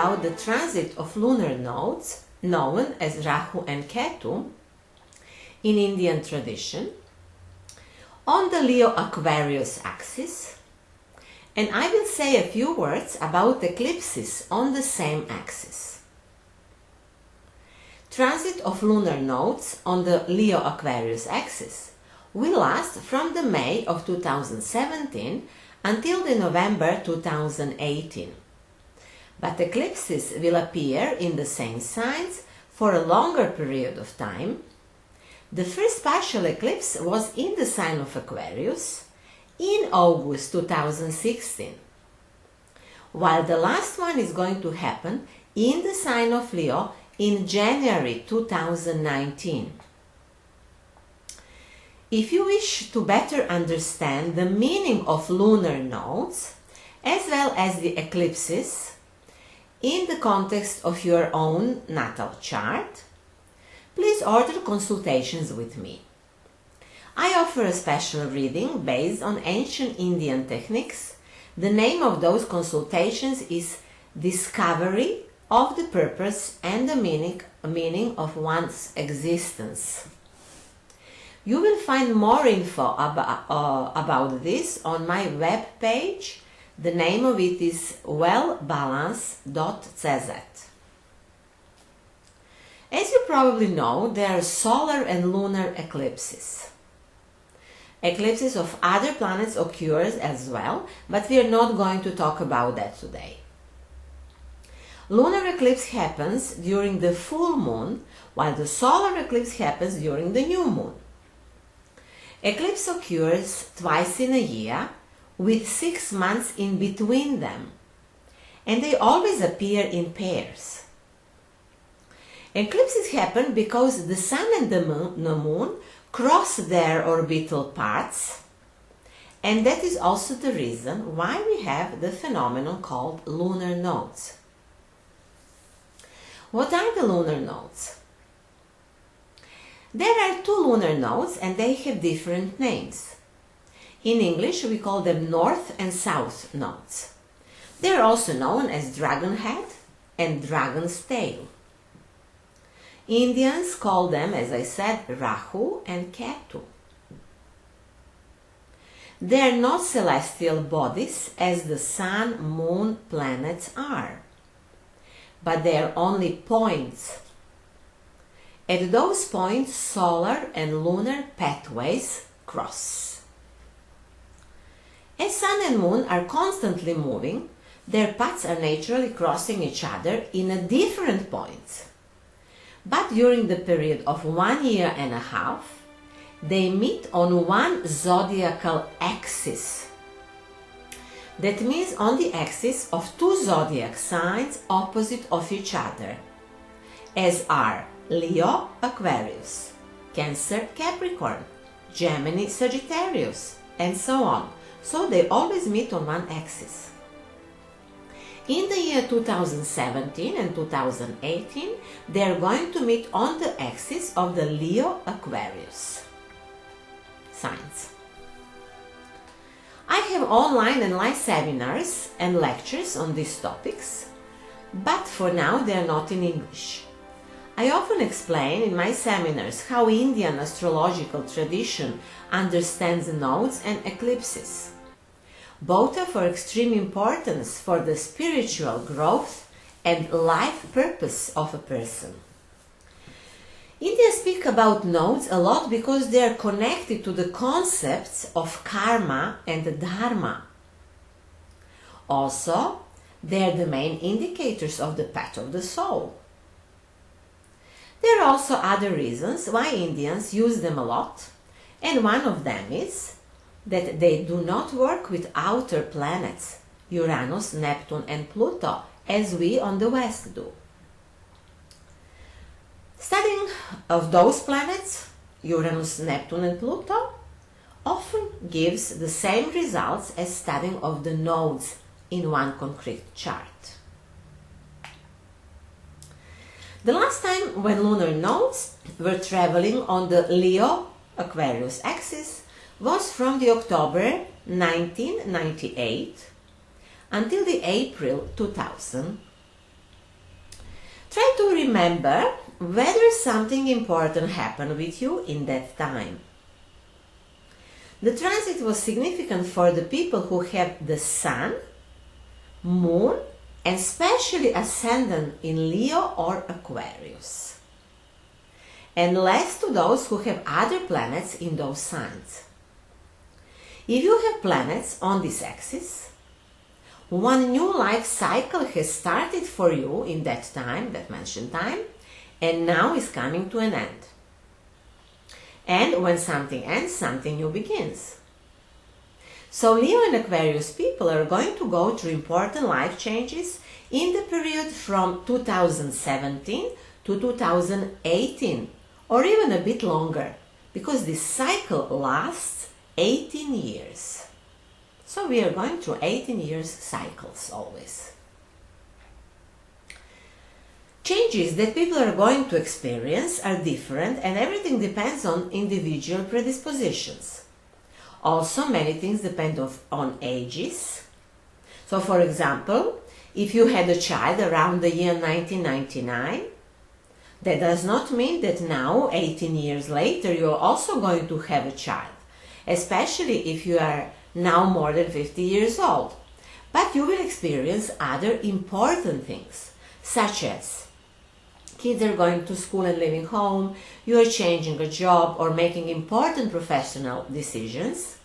about the transit of lunar nodes, known as Rahu and Ketu, in Indian tradition, on the Leo-Aquarius axis, and I will say a few words about eclipses on the same axis. Transit of lunar nodes on the Leo-Aquarius axis will last from the May of 2017 until the November 2018. But eclipses will appear in the same signs for a longer period of time. The first partial eclipse was in the sign of Aquarius in August 2016, while the last one is going to happen in the sign of Leo in January 2019. If you wish to better understand the meaning of lunar nodes as well as the eclipses in the context of your own natal chart, please order consultations with me. I offer a special reading based on ancient Indian techniques. The name of those consultations is Discovery of the Purpose and the Meaning of One's Existence. You will find more info about this on my web page. The name of it is wellbalance.cz. As you probably know, there are solar and lunar eclipses. Eclipses of other planets occur as well, but we are not going to talk about that today. Lunar eclipse happens during the full moon, while the solar eclipse happens during the new moon. Eclipse occurs twice in a year, with 6 months in between them, and they always appear in pairs. Eclipses happen because the Sun and the Moon cross their orbital paths, and that is also the reason why we have the phenomenon called lunar nodes. What are the lunar nodes? There are 2 lunar nodes and they have different names. In English we call them north and south nodes. They are also known as dragon head and dragon's tail. Indians call them, as I said, Rahu and Ketu. They are not celestial bodies as the sun, moon, planets are, but they are only points. At those points, solar and lunar pathways cross. As sun and moon are constantly moving, their paths are naturally crossing each other in a different points. But during the period of 1 year and a half, they meet on one zodiacal axis. That means on the axis of 2 zodiac signs opposite of each other, as are Leo, Aquarius, Cancer, Capricorn, Gemini, Sagittarius, and so on. So they always meet on one axis. In the year 2017 and 2018, they are going to meet on the axis of the Leo-Aquarius signs. I have online and live seminars and lectures on these topics, but for now they are not in English. I often explain in my seminars how Indian astrological tradition understands nodes and eclipses. Both are for extreme importance for the spiritual growth and life purpose of a person. Indians speak about nodes a lot because they are connected to the concepts of karma and dharma. Also, they are the main indicators of the path of the soul. There are also other reasons why Indians use them a lot, and one of them is that they do not work with outer planets, Uranus, Neptune and Pluto, as we on the West do. Studying of those planets, Uranus, Neptune and Pluto, often gives the same results as studying of the nodes in one concrete chart. The last time when lunar nodes were traveling on the Leo-Aquarius axis was from the October 1998 until the April 2000. Try to remember whether something important happened with you in that time. The transit was significant for the people who have the Sun, Moon, and especially Ascendant in Leo or Aquarius, and less to those who have other planets in those signs. If you have planets on this axis, one new life cycle has started for you in that time, that mentioned time, and now is coming to an end. And when something ends, something new begins. So Leo and Aquarius people are going to go through important life changes in the period from 2017 to 2018, or even a bit longer, because this cycle lasts 18 years. So we are going through 18 years cycles always. Changes that people are going to experience are different, and everything depends on individual predispositions. Also, many things depend on ages. So, for example, if you had a child around the year 1999, that does not mean that now, 18 years later, you're also going to have a child, especially if you are now more than 50 years old. But you will experience other important things, such as kids are going to school and leaving home, you are changing a job or making important professional decisions,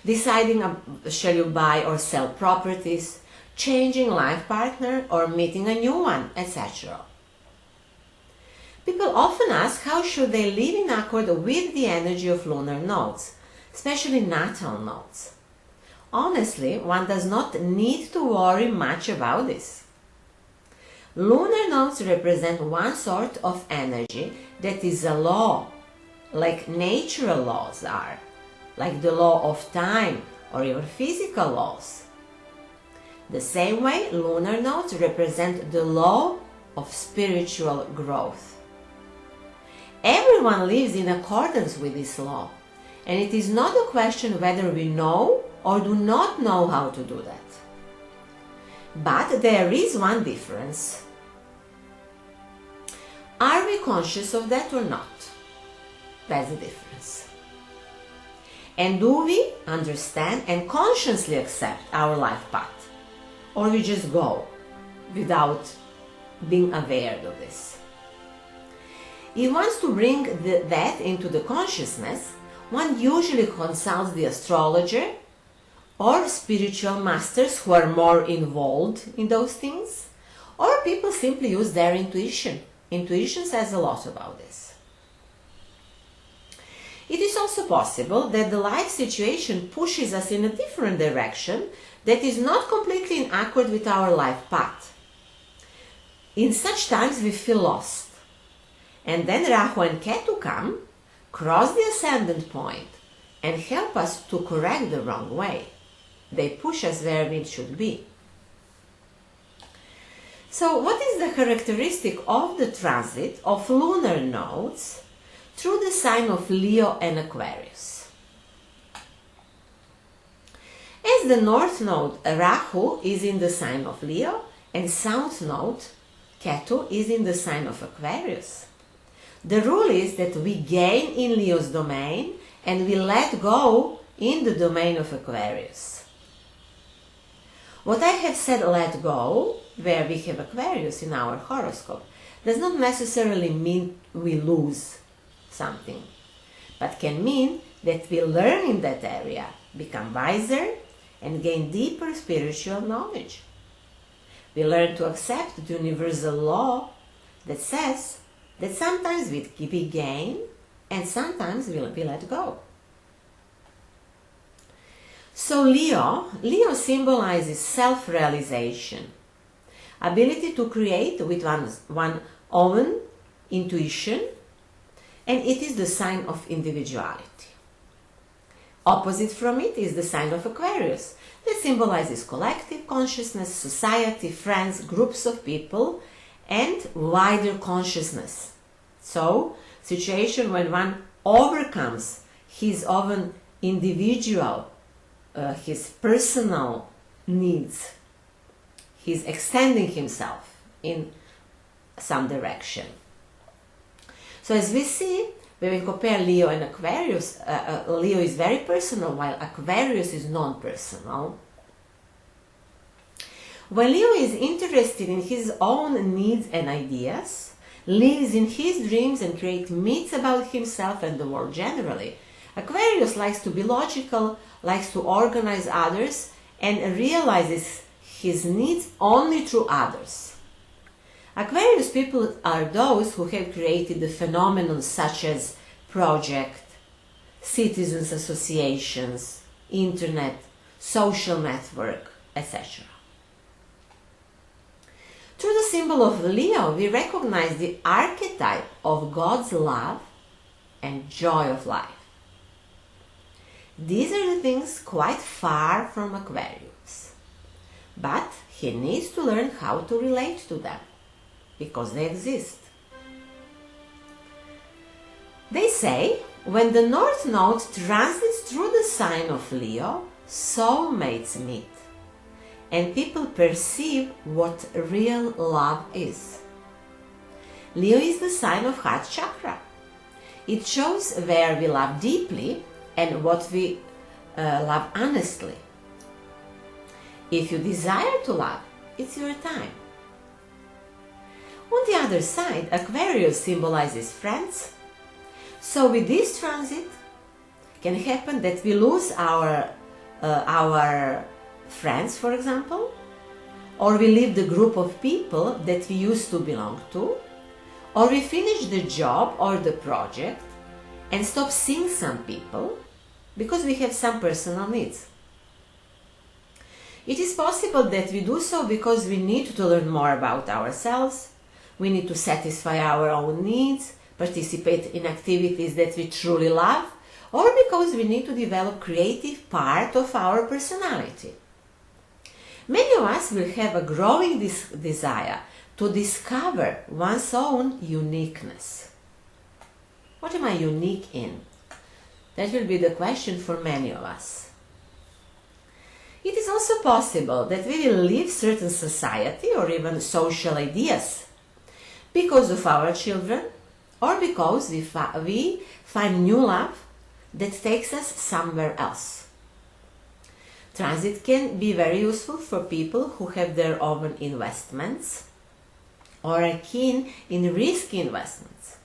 deciding shall you buy or sell properties, changing life partner or meeting a new one, etc. People often ask how should they live in accord with the energy of lunar nodes, especially natal nodes. Honestly, one does not need to worry much about this. Lunar nodes represent one sort of energy that is a law, like natural laws are, like the law of time or even physical laws. The same way, lunar nodes represent the law of spiritual growth. Everyone lives in accordance with this law, and it is not a question whether we know or do not know how to do that. But there is one difference. Are we conscious of that or not? That's the difference. And do we understand and consciously accept our life path? Or we just go without being aware of this? If one wants to bring that into the consciousness, one usually consults the astrologer or spiritual masters who are more involved in those things, or people simply use their intuition. Intuition says a lot about this. It is also possible that the life situation pushes us in a different direction that is not completely in accord with our life path. In such times we feel lost. And then Rahu and Ketu come, cross the ascendant point, and help us to correct the wrong way. They push us where we should be. So what is the characteristic of the transit of lunar nodes through the sign of Leo and Aquarius? As the north node Rahu is in the sign of Leo and south node Ketu is in the sign of Aquarius, the rule is that we gain in Leo's domain and we let go in the domain of Aquarius. What I have said let go, where we have Aquarius in our horoscope, does not necessarily mean we lose something, but can mean that we learn in that area, become wiser, and gain deeper spiritual knowledge. We learn to accept the universal law that says that sometimes we gain and sometimes we let go. So Leo symbolizes self-realization, ability to create with one's own intuition, and it is the sign of individuality. Opposite from it is the sign of Aquarius, that symbolizes collective consciousness, society, friends, groups of people, and wider consciousness. So, situation when one overcomes his own individual, his personal needs, he's extending himself in some direction. So as we see, when we compare Leo and Aquarius, Leo is very personal, while Aquarius is non-personal. When Leo is interested in his own needs and ideas, lives in his dreams and creates myths about himself and the world generally, Aquarius likes to be logical, likes to organize others, and realizes his needs only through others. Aquarius people are those who have created the phenomena such as project, citizens associations, internet, social network, etc. Through the symbol of Leo, we recognize the archetype of God's love and joy of life. These are the things quite far from Aquarius, but he needs to learn how to relate to them, because they exist. They say, when the North Node transits through the sign of Leo, soulmates meet, and people perceive what real love is. Leo is the sign of heart chakra. It shows where we love deeply and what we love honestly. If you desire to love, it's your time. On the other side, Aquarius symbolizes friends. So with this transit, it can happen that we lose our friends, for example, or we leave the group of people that we used to belong to, or we finish the job or the project and stop seeing some people because we have some personal needs. It is possible that we do so because we need to learn more about ourselves, we need to satisfy our own needs, participate in activities that we truly love, or because we need to develop creative part of our personality. Many of us will have a growing desire to discover one's own uniqueness. What am I unique in? That will be the question for many of us. It is also possible that we will leave certain society or even social ideas because of our children, or because we find new love that takes us somewhere else. Transit can be very useful for people who have their own investments or are keen in risky investments.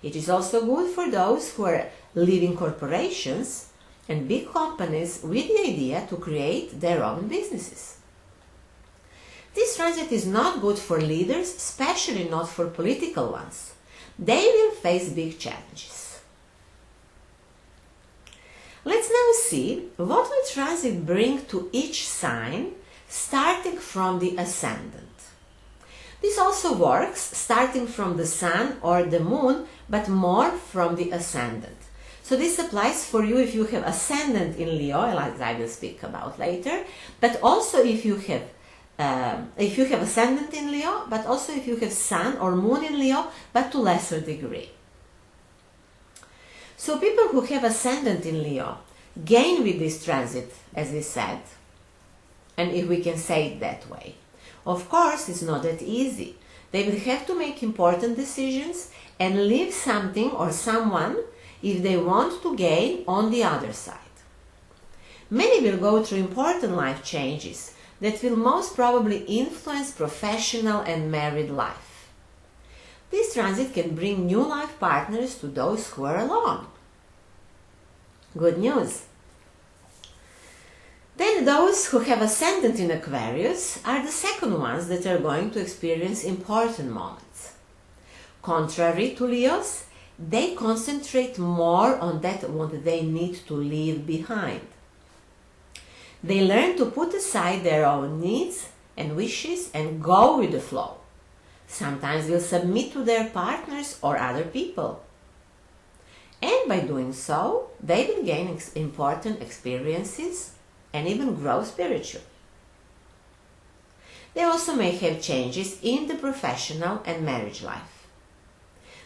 It is also good for those who are leaving corporations and big companies with the idea to create their own businesses. This transit is not good for leaders, especially not for political ones. They will face big challenges. Let's now see what will transit bring to each sign, starting from the ascendant. This also works starting from the sun or the moon, but more from the ascendant. So this applies for you if you have ascendant in Leo, as I will speak about later, but also if you have ascendant in Leo, but also if you have sun or moon in Leo, but to lesser degree. So people who have ascendant in Leo gain with this transit, as we said, and if we can say it that way. Of course, it's not that easy. They will have to make important decisions and leave something or someone if they want to gain on the other side. Many will go through important life changes that will most probably influence professional and married life. This transit can bring new life partners to those who are alone. Good news! Then those who have ascendant in Aquarius are the second ones that are going to experience important moments. Contrary to Leos, they concentrate more on that what they need to leave behind. They learn to put aside their own needs and wishes and go with the flow. Sometimes will submit to their partners or other people. And by doing so, they will gain important experiences and even grow spiritually. They also may have changes in the professional and marriage life.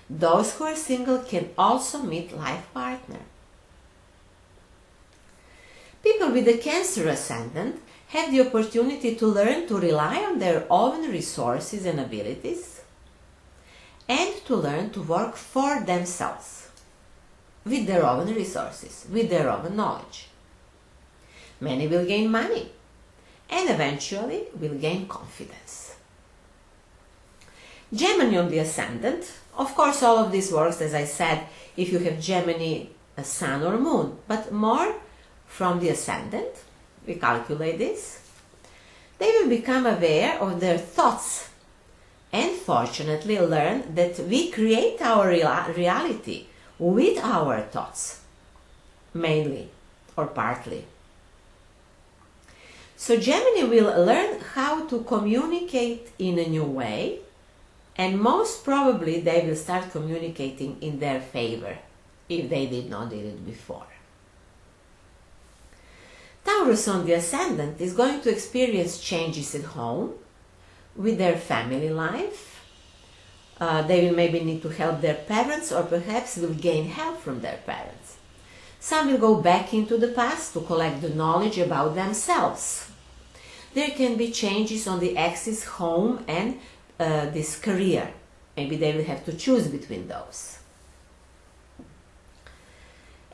Those who are single can also meet life partner. People with the Cancer ascendant have the opportunity to learn to rely on their own resources and abilities, and to learn to work for themselves, with their own resources, with their own knowledge. Many will gain money and eventually will gain confidence. Gemini on the ascendant. Of course, all of this works, as I said, if you have Gemini, a sun or moon, but more from the ascendant. We calculate this. They will become aware of their thoughts and fortunately learn that we create our reality with our thoughts, mainly or partly. So Gemini will learn how to communicate in a new way, and most probably they will start communicating in their favor if they did not do it before. Taurus on the ascendant is going to experience changes at home with their family life. They will maybe need to help their parents, or perhaps will gain help from their parents. Some will go back into the past to collect the knowledge about themselves. There can be changes on the axis home and this career. Maybe they will have to choose between those.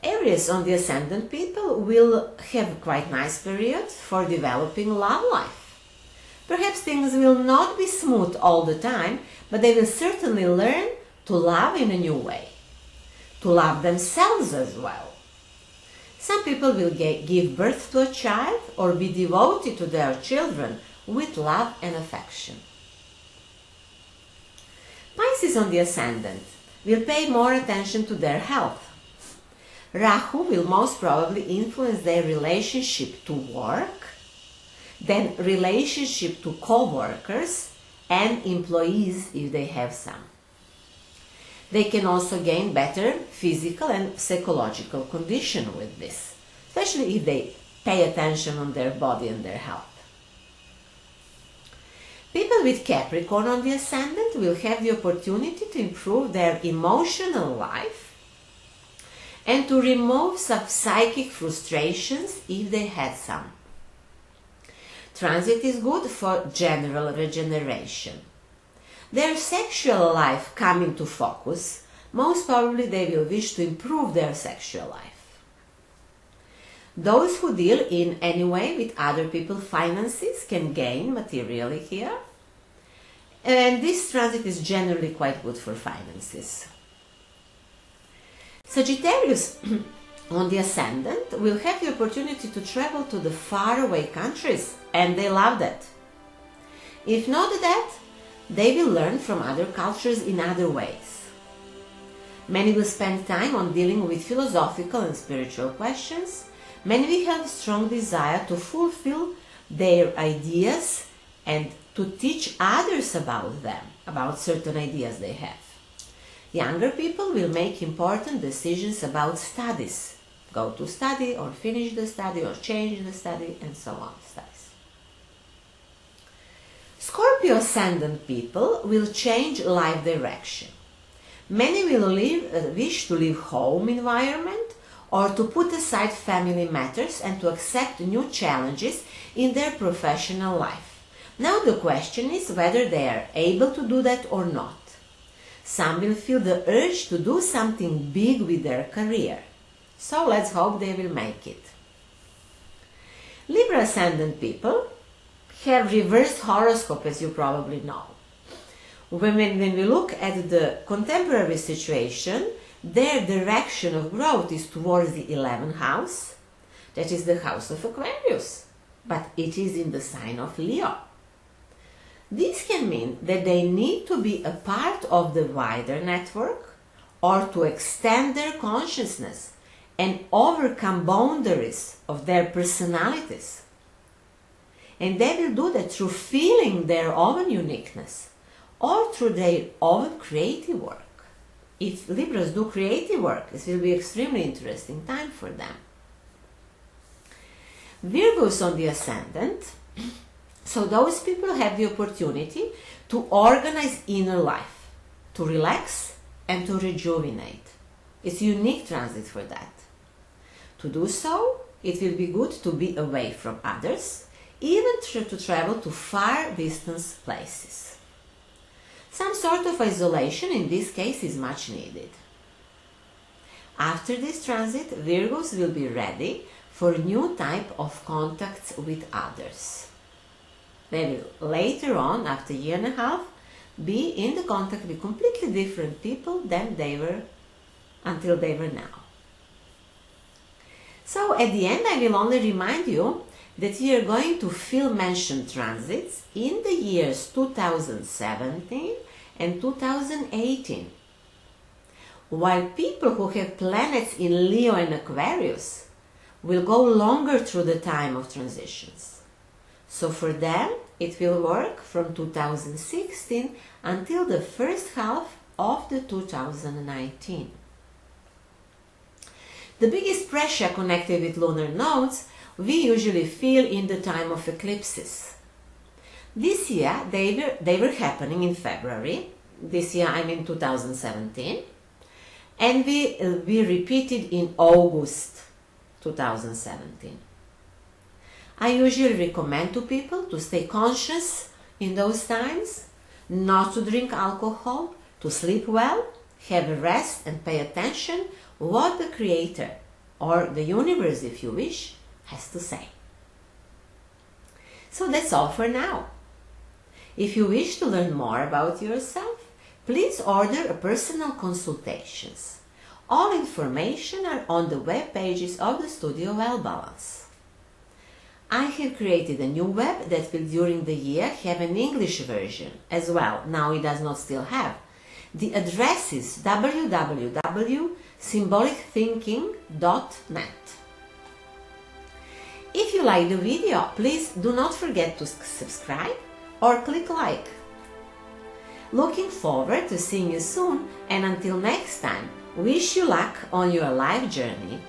Aries on the ascendant people will have a quite nice period for developing love life. Perhaps things will not be smooth all the time, but they will certainly learn to love in a new way, to love themselves as well. Some people will give birth to a child or be devoted to their children with love and affection. Pisces on the ascendant will pay more attention to their health. Rahu will most probably influence their relationship to work, then relationship to co-workers and employees if they have some. They can also gain better physical and psychological condition with this, especially if they pay attention on their body and their health. People with Capricorn on the ascendant will have the opportunity to improve their emotional life and to remove some psychic frustrations if they had some. Transit is good for general regeneration. Their sexual life come into focus. Most probably they will wish to improve their sexual life. Those who deal in any way with other people's finances can gain materially here. And this transit is generally quite good for finances. Sagittarius on the ascendant will have the opportunity to travel to the faraway countries, and they love that. If not that, they will learn from other cultures in other ways. Many will spend time on dealing with philosophical and spiritual questions. Many will have a strong desire to fulfill their ideas and to teach others about them, about certain ideas they have. Younger people will make important decisions about studies. Go to study or finish the study or change the study and so on. Studies. Scorpio ascendant people will change life direction. Many will wish to leave home environment or to put aside family matters and to accept new challenges in their professional life. Now the question is whether they are able to do that or not. Some will feel the urge to do something big with their career. So let's hope they will make it. Libra ascendant people have reversed horoscope, as you probably know. When we look at the contemporary situation, their direction of growth is towards the 11th house. That is the house of Aquarius, but it is in the sign of Leo. This can mean that they need to be a part of the wider network or to extend their consciousness and overcome boundaries of their personalities. And they will do that through feeling their own uniqueness or through their own creative work. If Libras do creative work, this will be an extremely interesting time for them. Virgos on the ascendant. So those people have the opportunity to organize inner life, to relax and to rejuvenate. It's a unique transit for that. To do so, it will be good to be away from others, even to travel to far distance places. Some sort of isolation in this case is much needed. After this transit, Virgos will be ready for new type of contacts with others. They will later on, after a year and a half, be in the contact with completely different people than they were until they were now. So at the end, I will only remind you that we are going to fill mentioned transits in the years 2017 and 2018. While people who have planets in Leo and Aquarius will go longer through the time of transitions. So for them, it will work from 2016 until the first half of the 2019. The biggest pressure connected with lunar nodes we usually feel in the time of eclipses. This year they were happening in February. This year I'm in 2017. And we repeated in August 2017. I usually recommend to people to stay conscious in those times, not to drink alcohol, to sleep well, have a rest and pay attention what the Creator, or the universe if you wish, has to say. So that's all for now. If you wish to learn more about yourself, please order a personal consultations. All information are on the web pages of the Studio Well Balance. I have created a new web that will during the year have an English version as well. Now it does not still have. The address is www.symbolicthinking.net. If you like the video, please do not forget to subscribe or click like. Looking forward to seeing you soon, and until next time, wish you luck on your life journey.